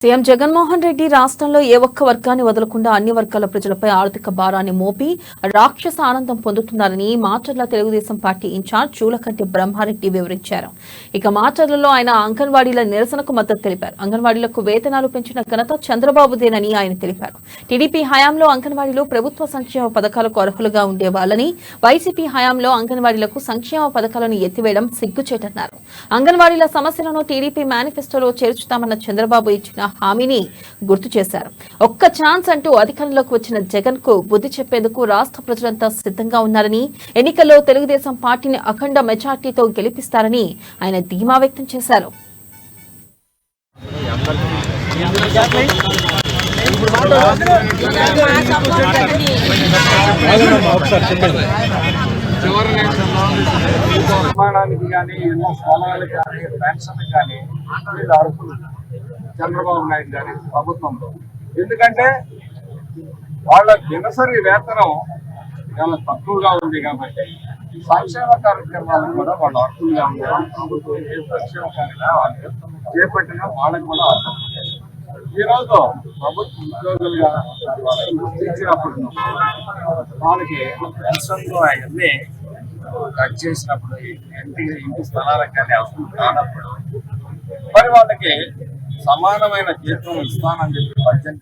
CM Jaganmohan Reddy రాష్ట్రంలో ఏ ఒక్క వర్గాన్ని వదలకుండా అన్ని వర్గాల ప్రజలపై ఆర్థిక భారాన్ని మోపి రాక్షస ఆనందం పొందుతున్నారని మాచర్ల తెలుగుదేశం పార్టీ ఇన్ఛార్జ్ చూలకంటి బ్రహ్మారెడ్డి వివరించారు. ఇక మాచర్లలో ఆయన అంగన్వాడీల నిరసనకు మద్దతు తెలిపారు. అంగన్వాడీలకు వేతనాలు పెంచిన ఘనత చంద్రబాబుదేనని ఆయన తెలిపారు. టీడీపీ హయాంలో అంగన్వాడీలు ప్రభుత్వ సంక్షేమ పథకాలకు అర్హులుగా ఉండేవాళ్లని, వైసీపీ హయాంలో అంగన్వాడీలకు సంక్షేమ పథకాలను ఎత్తివేయడం సిగ్గుచేటన్నారు. అంగన్వాడీల సమస్యలను టీడీపీ మేనిఫెస్టోలో చేర్చుతామన్న చంద్రబాబు ఇచ్చిన హామీని గుర్తు చేశారు. ఒక్క ఛాన్స్ అంటూ అధికారంలోకి వచ్చిన జగన్ కు బుద్ధి చెప్పేందుకు రాష్ట్ర ప్రజలంతా సిద్ధంగా ఉన్నారని, ఎన్నికల్లో తెలుగుదేశం పార్టీని అఖండ మెజార్టీతో గెలిపిస్తారని ఆయన ధీమా వ్యక్తం చేశారు. నిర్మాణానికి కానీ ఎన్నో స్థలాలకు కానీ పెన్షన్ కానీ అర్హులు చంద్రబాబు నాయుడు గారి ప్రభుత్వంలో. ఎందుకంటే వాళ్ళ దినసరి వేతనం చాలా తక్కువగా ఉంది కాబట్టి సంక్షేమ కార్యక్రమాలను కూడా వాళ్ళు అర్హులుగా ఉన్నారు. ప్రభుత్వం ఏ సంక్షేమ కార్యక్రమాలు చేపట్టినా వాళ్ళకి కూడా అర్థం. ఈరోజు ప్రభుత్వ ఉద్యోగులుగా గుర్తించినప్పుడు వాళ్ళకి పెన్షన్లు అవన్నీ కట్ చేసినప్పుడు ఇంటి స్థలాలకు కానీ అవసరం కానప్పుడు మరి వాళ్ళకి సమానమైన జీతం ఇస్తానని చెప్పి 18